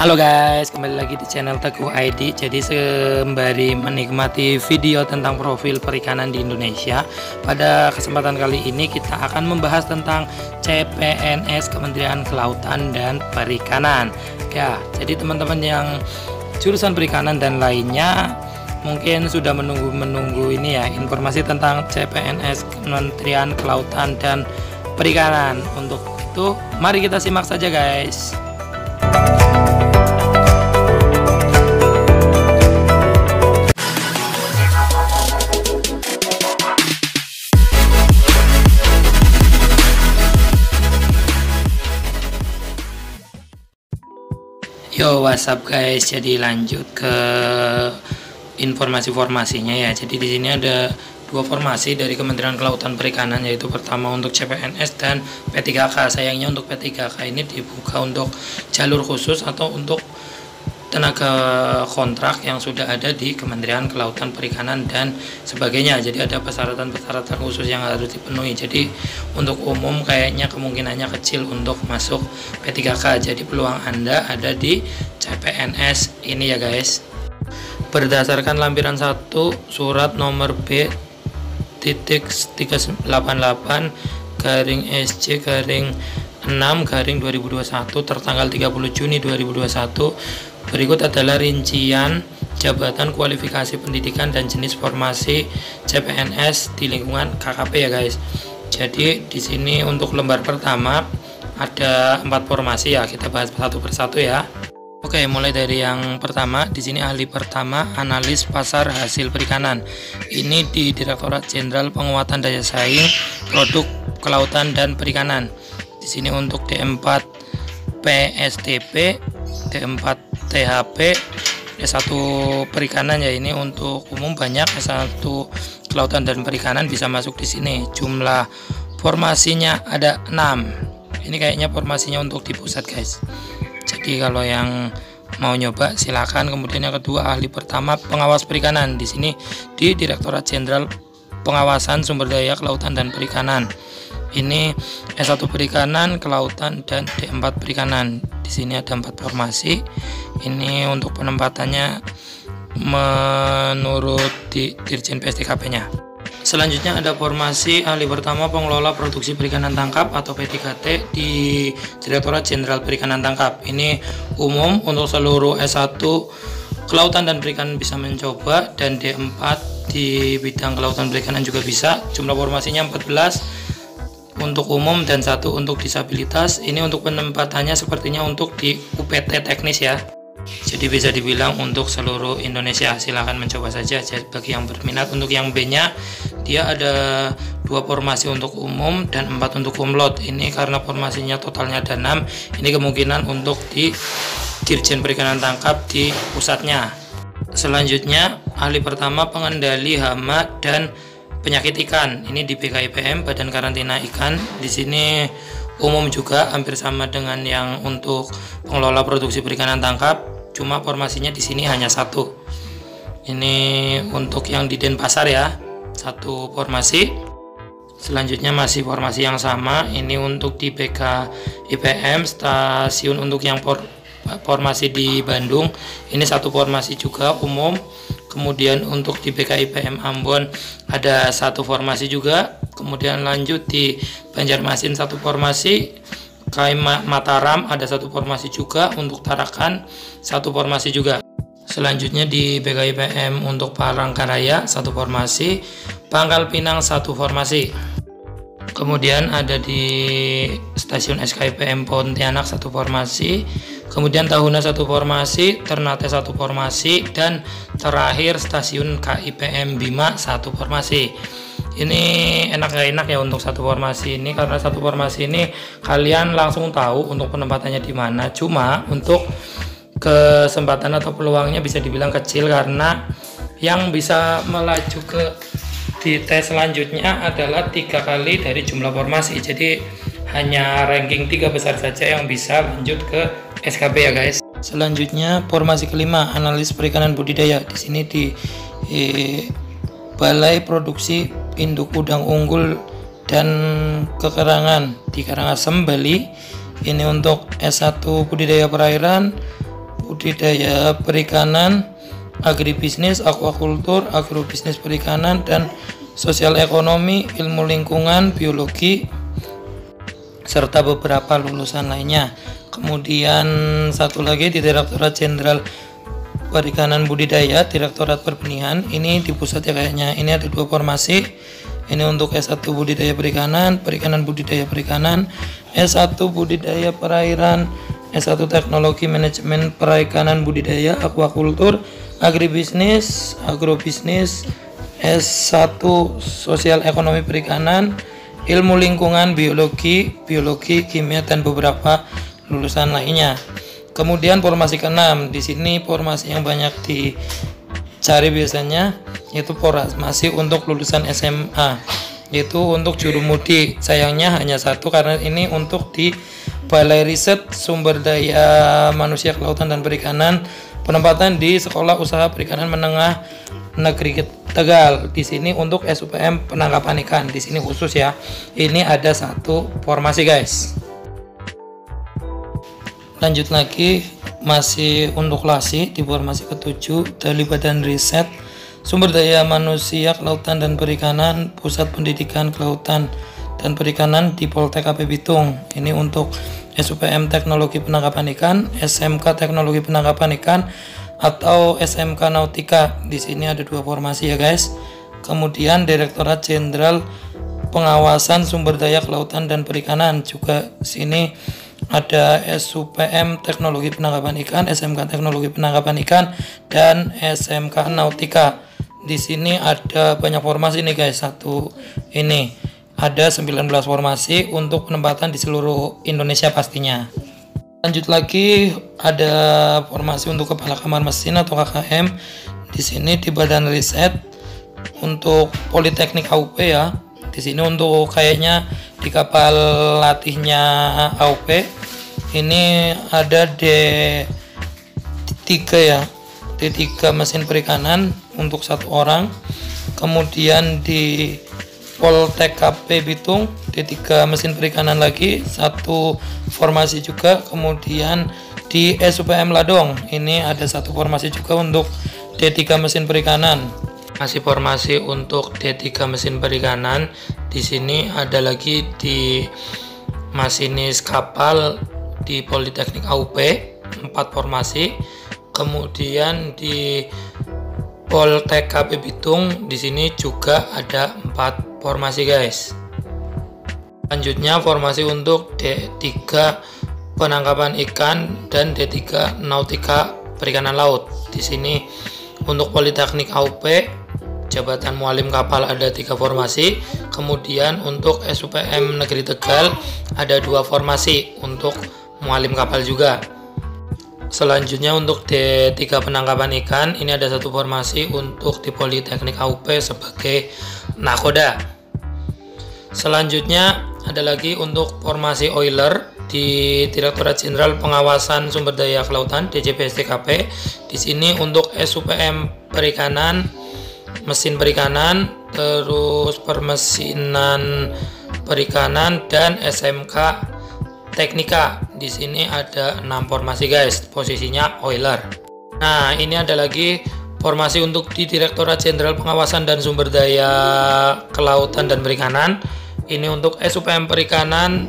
Halo guys, kembali lagi di channel Teguh ID. Jadi sembari menikmati video tentang profil perikanan di Indonesia, pada kesempatan kali ini kita akan membahas tentang CPNS Kementerian Kelautan dan Perikanan. Ya, jadi teman-teman yang jurusan perikanan dan lainnya mungkin sudah menunggu ini ya, informasi tentang CPNS Kementerian Kelautan dan Perikanan. Untuk itu, mari kita simak saja guys. Yo, what's up guys? Jadi lanjut ke informasi-formasinya ya. Jadi di sini ada dua formasi dari Kementerian Kelautan Perikanan, yaitu pertama untuk CPNS dan P3K. Sayangnya untuk P3K ini dibuka untuk jalur khusus atau untuk tenaga kontrak yang sudah ada di Kementerian Kelautan Perikanan dan sebagainya. Jadi ada persyaratan-persyaratan khusus yang harus dipenuhi. Jadi untuk umum kayaknya kemungkinannya kecil untuk masuk P3K. Jadi peluang Anda ada di CPNS ini ya guys. Berdasarkan lampiran 1 surat nomor B titik 388 garing SC garing 6 garing 2021 tertanggal 30 Juni 2021. Berikut adalah rincian jabatan, kualifikasi pendidikan dan jenis formasi CPNS di lingkungan KKP ya guys. Jadi di sini untuk lembar pertama ada 4 formasi ya, kita bahas satu persatu ya. Oke, mulai dari yang pertama. Di sini ahli pertama analis pasar hasil perikanan. Ini di Direktorat Jenderal Penguatan Daya Saing Produk Kelautan dan Perikanan. Di sini untuk D4 PSTP, D4 THP, S1 Perikanan ya, ini untuk umum banyak. S1 Kelautan dan Perikanan bisa masuk di sini. Jumlah formasinya ada 6. Ini kayaknya formasinya untuk di pusat guys. Jadi kalau yang mau nyoba silakan. Kemudian yang kedua ahli pertama pengawas perikanan. Di sini di Direktorat Jenderal Pengawasan Sumber Daya Kelautan dan Perikanan. Ini S1 Perikanan, Kelautan dan D4 Perikanan. Di sini ada 4 formasi. Ini untuk penempatannya menurut Dirjen PSDKP-nya. Selanjutnya ada formasi ahli pertama pengelola produksi perikanan tangkap atau P3T di Direktorat Jenderal Perikanan Tangkap. Ini umum untuk seluruh S1 Kelautan dan Perikanan bisa mencoba, dan D4 di bidang kelautan perikanan juga bisa. Jumlah formasinya 14 untuk umum dan 1 untuk disabilitas. Ini untuk penempatannya sepertinya untuk di UPT teknis ya. Jadi bisa dibilang untuk seluruh Indonesia. Silahkan mencoba saja bagi yang berminat. Untuk yang B-nya dia ada 2 formasi untuk umum dan 4 untuk kumlot. Ini karena formasinya totalnya ada 6. Ini kemungkinan untuk di Dirjen Perikanan Tangkap di pusatnya. Selanjutnya ahli pertama pengendali hama dan penyakit ikan. Ini di BKIPM, Badan Karantina Ikan. Di sini umum juga hampir sama dengan yang untuk pengelola produksi perikanan tangkap. Cuma formasinya di sini hanya 1. Ini untuk yang di Denpasar ya, 1 formasi. Selanjutnya masih formasi yang sama. Ini untuk di BKIPM stasiun untuk yang formasi di Bandung. Ini 1 formasi juga umum. Kemudian untuk di BKIPM Ambon ada 1 formasi juga. Kemudian lanjut di Banjarmasin 1 formasi. KM Mataram ada 1 formasi juga. Untuk Tarakan 1 formasi juga. Selanjutnya di BKIPM untuk Palangkaraya 1 formasi. Pangkal Pinang 1 formasi. Kemudian ada di stasiun SKIPM Pontianak 1 formasi. Kemudian Tahuna 1 formasi, Ternate 1 formasi, dan terakhir stasiun KIPM Bima 1 formasi. Ini enak gak enak ya untuk 1 formasi ini, karena 1 formasi ini kalian langsung tahu untuk penempatannya di mana. Cuma untuk kesempatan atau peluangnya bisa dibilang kecil, karena yang bisa melaju ke di tes selanjutnya adalah 3 kali dari jumlah formasi. Jadi hanya ranking 3 besar saja yang bisa lanjut ke SKB ya guys. Selanjutnya formasi kelima analis perikanan budidaya. Di sini di Balai Produksi Induk Udang Unggul dan Kekerangan di Karangasem, Bali. Ini untuk S1 budidaya perairan, budidaya perikanan, agribisnis, aquakultur, agrobisnis perikanan, dan sosial ekonomi, ilmu lingkungan, biologi, serta beberapa lulusan lainnya. Kemudian satu lagi di Direktorat Jenderal Perikanan Budidaya, Direktorat Perbenihan, ini di pusat ya kayaknya. Ini ada 2 formasi. Ini untuk S1 Budidaya Perikanan, Perikanan Budidaya Perikanan, S1 Budidaya Perairan, S1 Teknologi Manajemen Perikanan Budidaya, Aquakultur, Agribisnis, Agrobisnis, S1 Sosial Ekonomi Perikanan, Ilmu Lingkungan, Biologi, Kimia, dan beberapa lulusan lainnya. Kemudian formasi ke-6, di sini formasi yang banyak dicari biasanya yaitu formasi untuk lulusan SMA, yaitu untuk jurumudi. Sayangnya hanya 1 karena ini untuk di Balai Riset Sumber Daya Manusia Kelautan dan Perikanan, penempatan di Sekolah Usaha Perikanan Menengah Negeri Tegal. Di sini untuk SUPM penangkapan ikan, di sini khusus ya. Ini ada 1 formasi guys. Lanjut lagi, masih untuk LASI di formasi ke-7 dari Badan Riset Sumber Daya Manusia Kelautan dan Perikanan, Pusat Pendidikan Kelautan dan Perikanan di Poltek KP Bitung. Ini untuk SUPM Teknologi Penangkapan Ikan, SMK Teknologi Penangkapan Ikan, atau SMK Nautika. Di sini ada 2 formasi ya guys. Kemudian Direktorat Jenderal Pengawasan Sumber Daya Kelautan dan Perikanan, juga sini ada SUPM Teknologi Penangkapan Ikan, SMK Teknologi Penangkapan Ikan, dan SMK Nautika. Di sini ada banyak formasi nih guys. Ini ada 19 formasi untuk penempatan di seluruh Indonesia pastinya. Lanjut lagi, ada formasi untuk Kepala Kamar Mesin atau KKM. Di sini di Badan Riset untuk Politeknik AUP ya. Di sini untuk kayaknya di kapal latihnya AUP ini ada D3 ya, D3 mesin perikanan untuk 1 orang. Kemudian di Poltek KP Bitung D3 mesin perikanan lagi 1 formasi juga. Kemudian di SUPM Ladong ini ada 1 formasi juga untuk D3 mesin perikanan. Masih formasi untuk D3 mesin perikanan. Di sini ada lagi di masinis kapal di Politeknik AUP 4 formasi. Kemudian di Poltek KP Bitung di sini juga ada 4 formasi guys. Selanjutnya formasi untuk D3 penangkapan ikan dan D3 Nautika Perikanan Laut. Di sini untuk Politeknik AUP Jabatan Mualim Kapal ada 3 formasi. Kemudian untuk SUPM Negeri Tegal ada 2 formasi untuk mualim kapal juga. Selanjutnya untuk D3 penangkapan ikan ini ada 1 formasi untuk di Politeknik AUP sebagai nakoda. Selanjutnya ada lagi untuk formasi oiler di Direktorat Jenderal Pengawasan Sumber Daya Kelautan DJPSTKP. Di sini untuk SUPM Perikanan, Mesin Perikanan, terus Permesinan Perikanan, dan SMK Teknika. Di sini ada 6 formasi guys, posisinya oiler. Nah, ini ada lagi formasi untuk di Direktorat Jenderal Pengawasan dan Sumber Daya Kelautan dan Perikanan. Ini untuk SUPM Perikanan,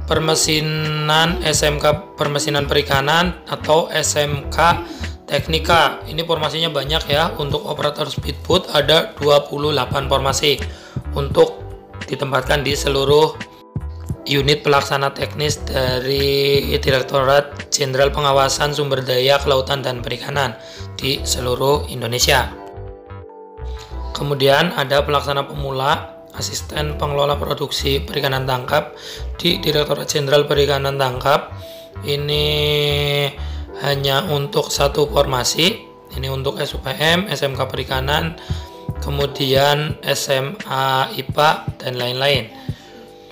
Permesinan, SMK Permesinan Perikanan, atau SMK Teknika. Ini formasinya banyak ya. Untuk operator speedboat ada 28 formasi untuk ditempatkan di seluruh unit pelaksana teknis dari Direktorat Jenderal Pengawasan Sumber Daya Kelautan dan Perikanan di seluruh Indonesia. Kemudian ada pelaksana pemula, asisten pengelola produksi perikanan tangkap di Direktorat Jenderal Perikanan Tangkap. Ini hanya untuk 1 formasi. Ini untuk SUPM, SMK Perikanan, kemudian SMA IPA, dan lain-lain.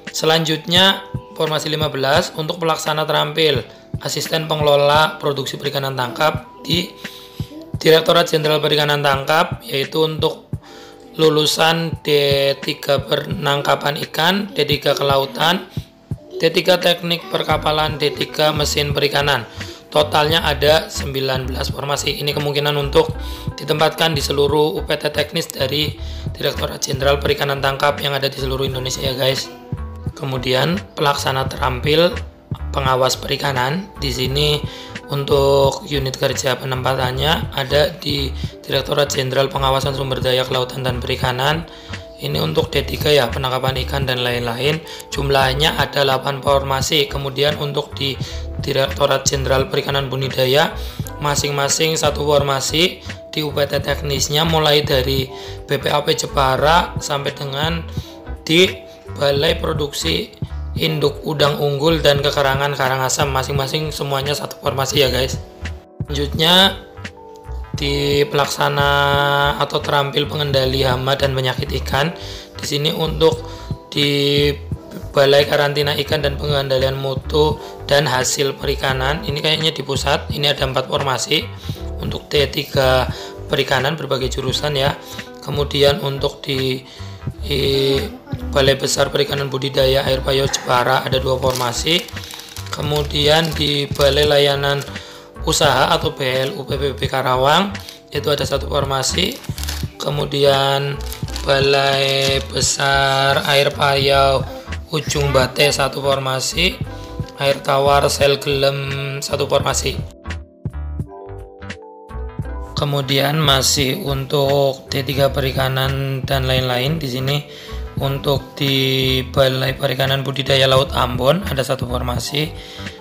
Selanjutnya formasi 15 untuk pelaksana terampil, asisten pengelola produksi perikanan tangkap di Direktorat Jenderal Perikanan Tangkap, yaitu untuk lulusan D3 penangkapan ikan, D3 kelautan, D3 teknik perkapalan, D3 mesin perikanan. totalnya ada 19 formasi. Ini kemungkinan untuk ditempatkan di seluruh UPT teknis dari Direktorat Jenderal Perikanan Tangkap yang ada di seluruh Indonesia ya guys. Kemudian pelaksana terampil pengawas perikanan. Di sini untuk unit kerja penempatannya ada di Direktorat Jenderal Pengawasan Sumber Daya Kelautan dan Perikanan. Ini untuk D3 ya, penangkapan ikan dan lain-lain. Jumlahnya ada 8 formasi. Kemudian untuk di Direktorat Jenderal Perikanan Budidaya masing-masing satu formasi. Di UPT teknisnya mulai dari BPAP Jepara sampai dengan di Balai Produksi Induk Udang Unggul dan Kekerangan Karangasem, masing-masing semuanya satu formasi ya guys. Selanjutnya di pelaksana atau terampil pengendali hama dan penyakit ikan. Di sini untuk di Balai Karantina Ikan dan Pengendalian Mutu dan Hasil Perikanan, ini kayaknya di pusat. Ini ada 4 formasi. Untuk D3 perikanan berbagai jurusan ya. Kemudian untuk di Balai Besar Perikanan Budidaya Air Payau Jepara ada 2 formasi. Kemudian di Balai Layanan Usaha atau BLU PPB Karawang itu ada 1 formasi. Kemudian Balai Besar Air Payau Ujung Bate 1 formasi. Air Tawar Sel Gelem 1 formasi. Kemudian masih untuk D3 perikanan dan lain-lain. Di sini untuk di Balai Perikanan Budidaya Laut Ambon ada 1 formasi.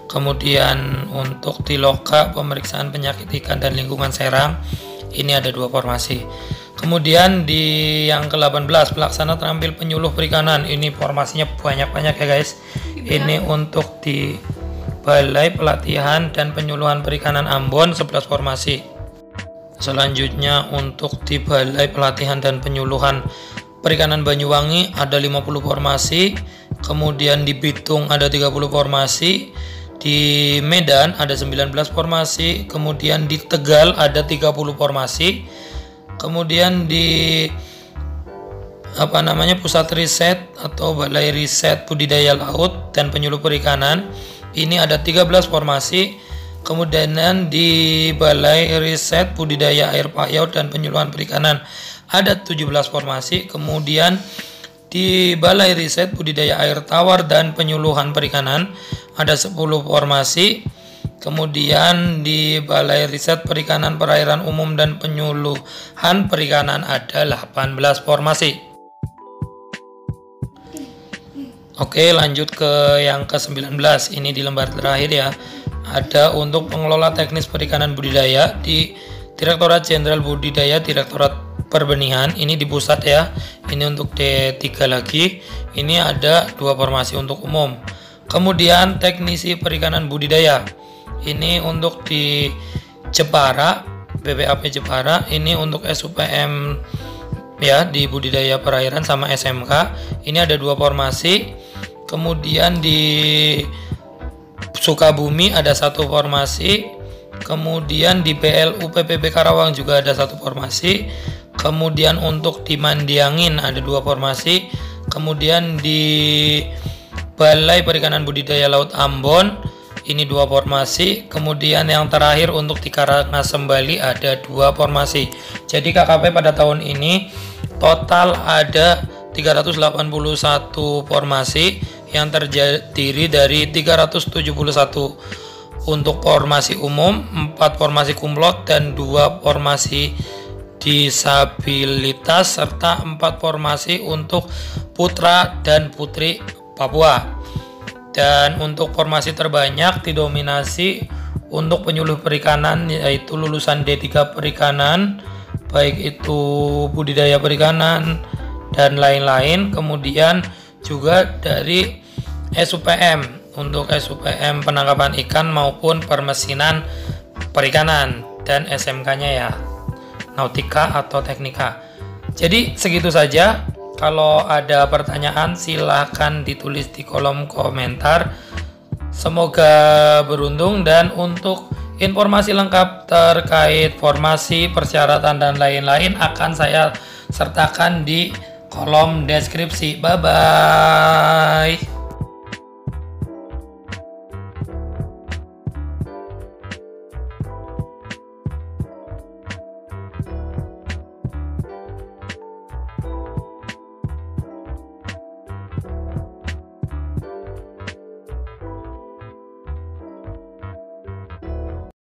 Kemudian untuk di Loka Pemeriksaan Penyakit Ikan dan Lingkungan Serang ini ada 2 formasi. Kemudian di yang ke-18 pelaksana terampil penyuluh perikanan, ini formasinya banyak-banyak ya guys. Ini untuk di Balai Pelatihan dan Penyuluhan Perikanan Ambon 11 formasi. Selanjutnya untuk di Balai Pelatihan dan Penyuluhan Perikanan Banyuwangi ada 50 formasi. Kemudian di Bitung ada 30 formasi. Di Medan ada 19 formasi. Kemudian di Tegal ada 30 formasi. Kemudian di Pusat Riset atau Balai Riset Budidaya Laut dan Penyuluh Perikanan ini ada 13 formasi. Kemudian di Balai Riset Budidaya Air Payau dan Penyuluhan Perikanan ada 17 formasi. Kemudian di Balai Riset Budidaya Air Tawar dan Penyuluhan Perikanan ada 10 formasi. Kemudian di Balai Riset Perikanan Perairan Umum dan Penyuluhan Perikanan ada 18 formasi. Oke, lanjut ke yang ke-19. Ini di lembar terakhir ya. Ada untuk pengelola teknis perikanan budidaya di Direktorat Jenderal Budidaya, Direktorat Perbenihan, ini di pusat ya. Ini untuk D3 lagi. Ini ada 2 formasi untuk umum. Kemudian teknisi perikanan budidaya. Ini untuk di Jepara, BPAP Jepara. Ini untuk SUPM ya, di budidaya perairan sama SMK. Ini ada 2 formasi. Kemudian di Sukabumi ada 1 formasi. Kemudian di PLU PPB Karawang juga ada 1 formasi. Kemudian untuk di Mandiangin ada 2 formasi. Kemudian di Balai Perikanan Budidaya Laut Ambon ini 2 formasi. Kemudian yang terakhir untuk di Karangasem Bali ada 2 formasi. Jadi KKP pada tahun ini total ada 381 formasi yang terdiri dari 371 untuk formasi umum, 4 formasi kumlot dan 2 formasi disabilitas serta 4 formasi untuk putra dan putri Papua. Dan untuk formasi terbanyak didominasi untuk penyuluh perikanan, yaitu lulusan D3 perikanan, baik itu budidaya perikanan dan lain-lain. Kemudian juga dari SUPM untuk SUPM penangkapan ikan maupun permesinan perikanan, dan SMK-nya ya Nautika atau Teknika. Jadi segitu saja. Kalau ada pertanyaan silahkan ditulis di kolom komentar. Semoga beruntung, dan untuk informasi lengkap terkait formasi, persyaratan dan lain-lain akan saya sertakan di kolom deskripsi. Bye bye.